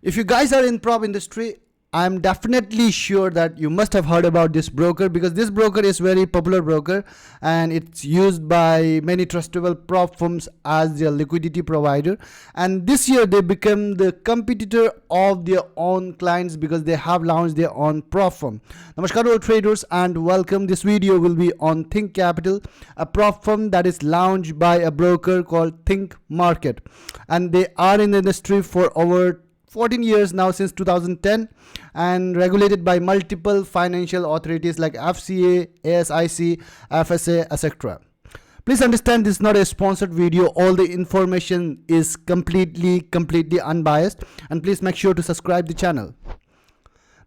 If you guys are in prop industry, I'm definitely sure that you must have heard about this broker, because this broker is very popular broker and it's used by many trustable prop firms as their liquidity provider. And this year they become the competitor of their own clients because they have launched their own prop firm. Namaskar all traders and welcome. This video will be on ThinkCapital, a prop firm that is launched by a broker called ThinkMarket, and they are in the industry for over 14 years now, since 2010, and regulated by multiple financial authorities like FCA, ASIC, FSA, etc. Please understand, this is not a sponsored video. All the information is completely unbiased, and please make sure to subscribe the channel.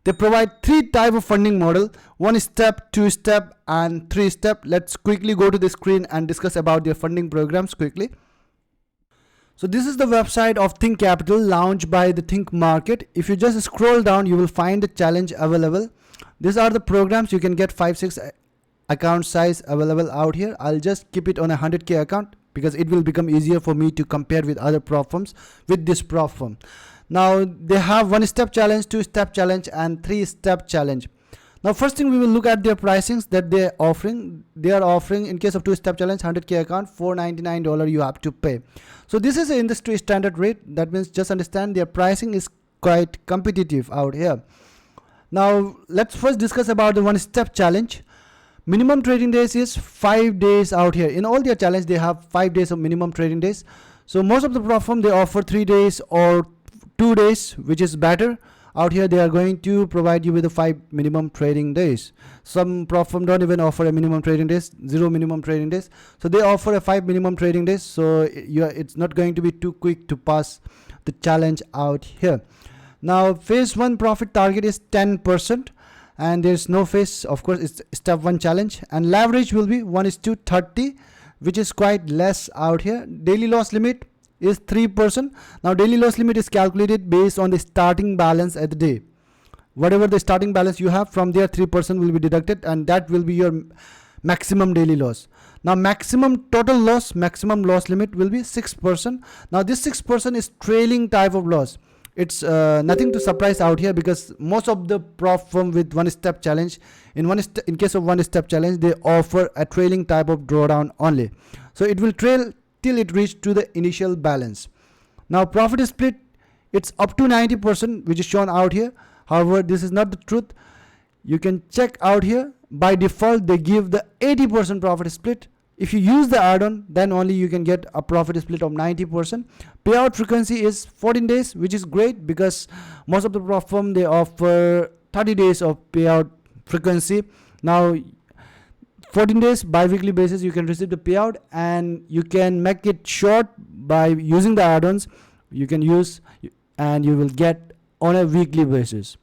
They provide 3 type of funding model: 1 step, 2 step, and 3 step. Let's quickly go to the screen and discuss about their funding programs quickly. So this is the website of ThinkCapital, launched by the ThinkMarket. If you just scroll down, you will find the challenge available. These are the programs. You can get 5-6 account size available out here. I'll just keep it on a 100k account because it will become easier for me to compare with other prop firms with this prop firm. Now they have 1-step challenge, 2-step challenge, and 3-step challenge. Now first thing, we will look at their pricings that they are offering. They are offering, in case of 2-step challenge, 100k account, $499 you have to pay. So this is an industry standard rate. That means just understand their pricing is quite competitive out here. Now let's first discuss about the 1-step challenge. Minimum trading days is 5 days out here. In all their challenge they have 5 days of minimum trading days. So most of the prop firm, they offer 3 days or 2 days, which is better. Out here they are going to provide you with the 5 minimum trading days. Some prop firm don't even offer a minimum trading days, 0 minimum trading days. So they offer a 5 minimum trading days. So it's not going to be too quick to pass the challenge out here. Now phase 1 profit target is 10%, and there's no phase, of course it's step 1 challenge, and leverage will be 1:30, which is quite less out here. Daily loss limit is 3%. Now daily loss limit is calculated based on the starting balance at the day. Whatever the starting balance you have, from there 3% will be deducted, and that will be your maximum daily loss. Now maximum total loss, maximum loss limit will be 6%. Now this 6% is trailing type of loss. It's nothing to surprise out here, because most of the prop firm with 1-step challenge, in case of 1-step challenge, they offer a trailing type of drawdown only. So it will trail till it reach to the initial balance. Now profit split, it's up to 90%, which is shown out here. However, this is not the truth. You can check out here. By default they give the 80% profit split. If you use the add-on, then only you can get a profit split of 90%. Payout frequency is 14 days, which is great, because most of the prop firm, they offer 30 days of payout frequency. Now 14 days bi-weekly basis you can receive the payout, and you can make it short by using the add-ons. You can use, and you will get on a weekly basis.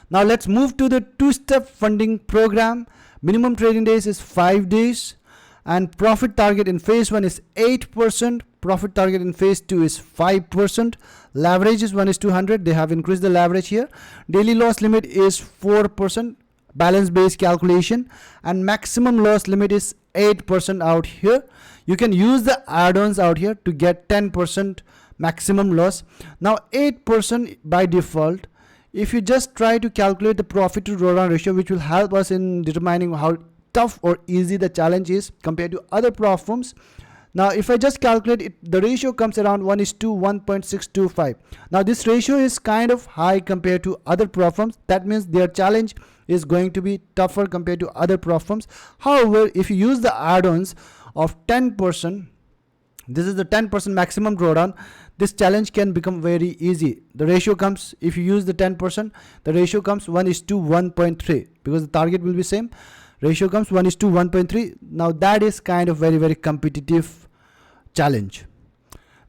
Now let's move to the 2-step funding program. Minimum trading days is 5 days, and profit target in phase 1 is 8%. Profit target in phase 2 is 5%. Leverage is 1:100. They have increased the leverage here. Daily loss limit is 4%. Balance based calculation, and maximum loss limit is 8% out here. You can use the add-ons out here to get 10% maximum loss. Now 8% by default. If you just try to calculate the profit to drawdown ratio, which will help us in determining how tough or easy the challenge is compared to other prop firms. Now if I just calculate it, the ratio comes around 1:1.625. Now this ratio is kind of high compared to other prop firms. That means their challenge is going to be tougher compared to other prop firms. However, if you use the add-ons of 10%, this is the 10% maximum drawdown, this challenge can become very easy. The ratio comes, if you use the 10%, the ratio comes 1:1.3, because the target will be same. Ratio comes 1:1.3. Now that is kind of very competitive challenge.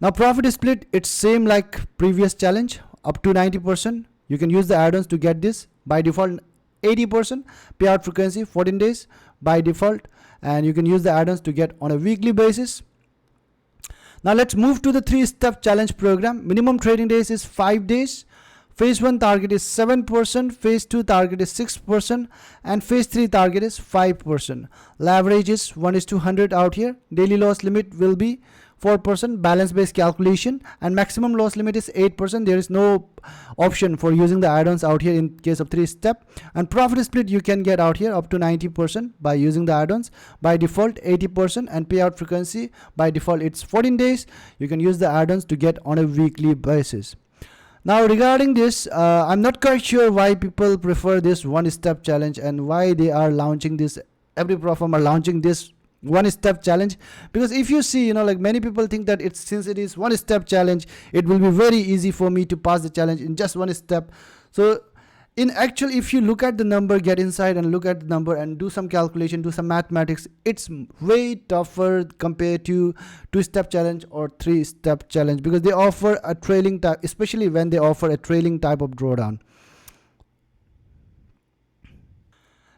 Now profit split, it's same like previous challenge, up to 90%. You can use the add-ons to get this. By default 80%. Payout frequency 14 days by default, and you can use the add-ons to get on a weekly basis. Now let's move to the 3-step challenge program. Minimum trading days is 5 days. Phase 1 target is 7%, phase 2 target is 6%, and phase 3 target is 5%. Leverage is 1:100 out here. Daily loss limit will be 4%, balance based calculation, and maximum loss limit is 8%. There is no option for using the add-ons out here in case of 3-step. And profit split you can get out here up to 90% by using the add-ons. By default 80%, and payout frequency by default it's 14 days. You can use the add-ons to get on a weekly basis. Now regarding this, I'm not quite sure why people prefer this one-step challenge and why they are launching this. Every platform are launching this one-step challenge, because if you see, like many people think that since it is one-step challenge, it will be very easy for me to pass the challenge in just one step. So in actual, if you look at the number, get inside and look at the number and do some calculation, do some mathematics, it's way tougher compared to 2-step challenge or 3-step challenge, because they offer a trailing type, especially when they offer a trailing type of drawdown.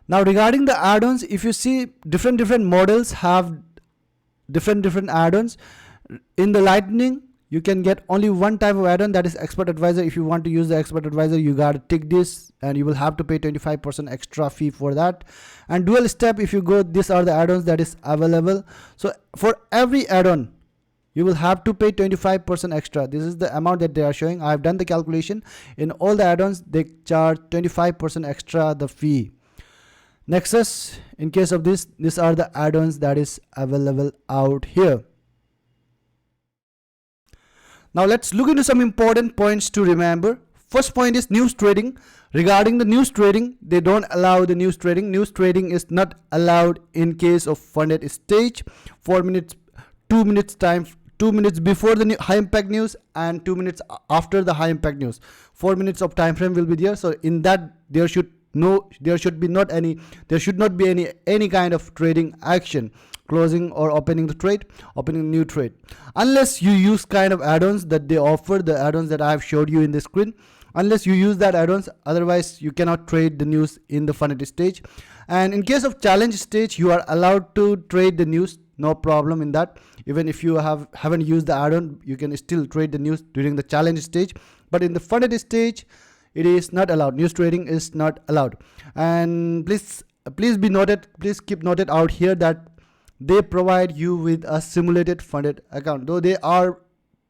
Now regarding the add-ons, if you see, different models have different add-ons. In the Lightning, you can get only one type of add-on, that is expert advisor. If you want to use the expert advisor, you gotta tick this and you will have to pay 25% extra fee for that. And dual step, if you go, these are the add-ons that is available. So for every add-on you will have to pay 25% extra. This is the amount that they are showing. I have done the calculation. In all the add-ons they charge 25% extra the fee. Nexus, in case of this, these are the add-ons that is available out here. Now let's look into some important points to remember. First point is news trading. Regarding the news trading, they don't allow the news trading. News trading is not allowed in case of funded stage. 4 minutes, 2 minutes time, 2 minutes before the high impact news and 2 minutes after the high impact news. 4 minutes of time frame will be there. So in that there should not be any kind of trading action, closing or opening the trade, opening a new trade, unless you use kind of add-ons that they offer, the add-ons that I have showed you in the screen. Unless you use that add-ons, otherwise you cannot trade the news in the funded stage. And in case of challenge stage, you are allowed to trade the news, no problem in that. Even if you haven't used the add-on, you can still trade the news during the challenge stage. But in the funded stage, it is not allowed. News trading is not allowed. And please be noted, please keep noted out here that they provide you with a simulated funded account, though they are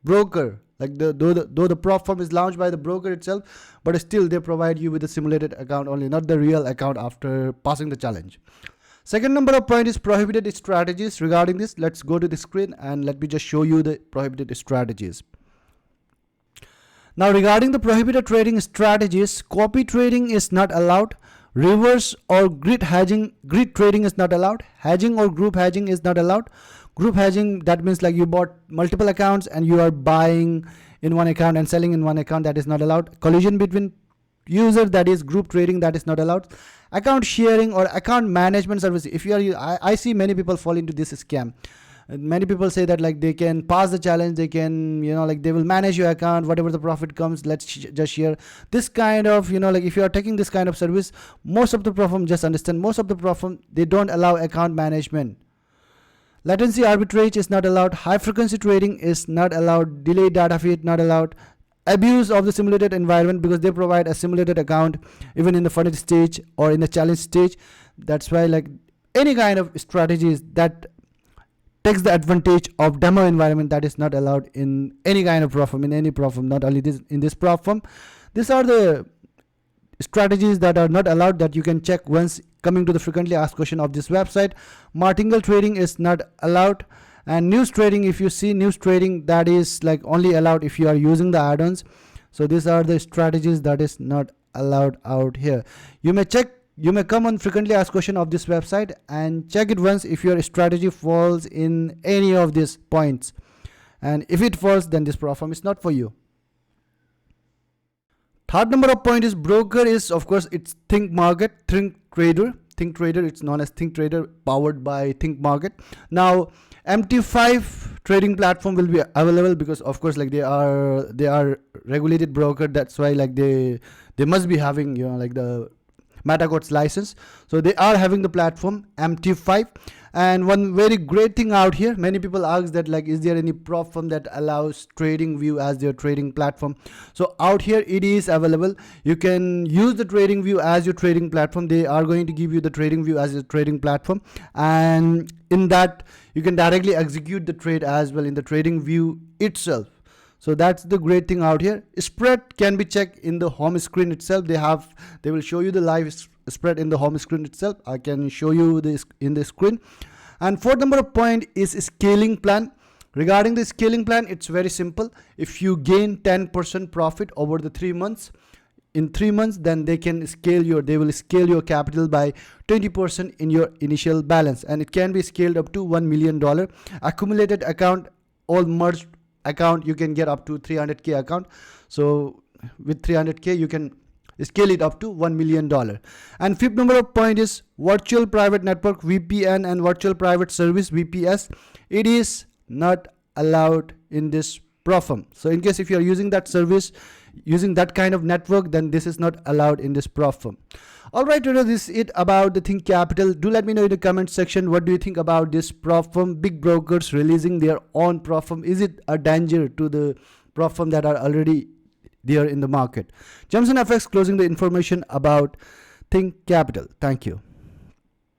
broker, like though the prop firm is launched by the broker itself, but still they provide you with a simulated account only, not the real account after passing the challenge. Second number of point is prohibited strategies. Regarding this, let's go to the screen and let me just show you the prohibited strategies. Now regarding the prohibited trading strategies, copy trading is not allowed. Reverse or grid trading is not allowed. Hedging or group hedging is not allowed. Group hedging, that means like you bought multiple accounts and you are buying in one account and selling in one account, that is not allowed. Collision between users, that is group trading, that is not allowed. Account sharing or account management service, if you are, I see many people fall into this scam. Many people say that like they can pass the challenge, they can, like they will manage your account, whatever the profit comes, let's just share. This kind of, like if you are taking this kind of service, most of the platform, just understand, most of the platform, they don't allow account management. Latency arbitrage is not allowed. High frequency trading is not allowed. Delayed data feed not allowed. Abuse of the simulated environment, because they provide a simulated account even in the funded stage or in the challenge stage. That's why like any kind of strategies that takes the advantage of demo environment, that is not allowed in any kind of prop firm, in any prop firm, not only this in this prop firm. These are the strategies that are not allowed, that you can check once coming to the frequently asked question of this website. Martingale trading is not allowed. And news trading, if you see news trading, that is like only allowed if you are using the add-ons. So these are the strategies that is not allowed out here. You may come on frequently asked question of this website and check it once if your strategy falls in any of these points. And if it falls, then this prop firm is not for you. Third number of point is broker is, of course, it's ThinkTrader. ThinkTrader, it's known as ThinkTrader, powered by ThinkMarket. Now MT5 trading platform will be available, because of course like they are regulated broker, that's why like they must be having like the MetaQuotes license. So they are having the platform MT5, And one very great thing out here, many people ask that like, is there any prop firm that allows TradingView as their trading platform? So out here it is available. You can use the TradingView as your trading platform. They are going to give you the TradingView as a trading platform, and in that you can directly execute the trade as well in the TradingView itself. So that's the great thing out here. Spread can be checked in the home screen itself. They will show you the live spread in the home screen itself. I can show you this in the screen. And fourth number of point is scaling plan. Regarding the scaling plan, it's very simple. If you gain 10% profit over the 3 months, in 3 months, then they will scale your capital by 20% in your initial balance, and it can be scaled up to $1 million. Accumulated account, all merged account, you can get up to 300k account. So with 300k you can scale it up to $1 million. And fifth number of point is virtual private network, VPN, and virtual private service, VPS. It is not allowed in this prop firm. So in case if you are using that service, using that kind of network, then this is not allowed in this prop firm. All right, this is it about the Think Capital. Do let me know in the comment section, what do you think about this prop firm? Big brokers releasing their own prop firm. Is it a danger to the prop firm that are already there in the market? Jameson FX closing the information about Think Capital. Thank you.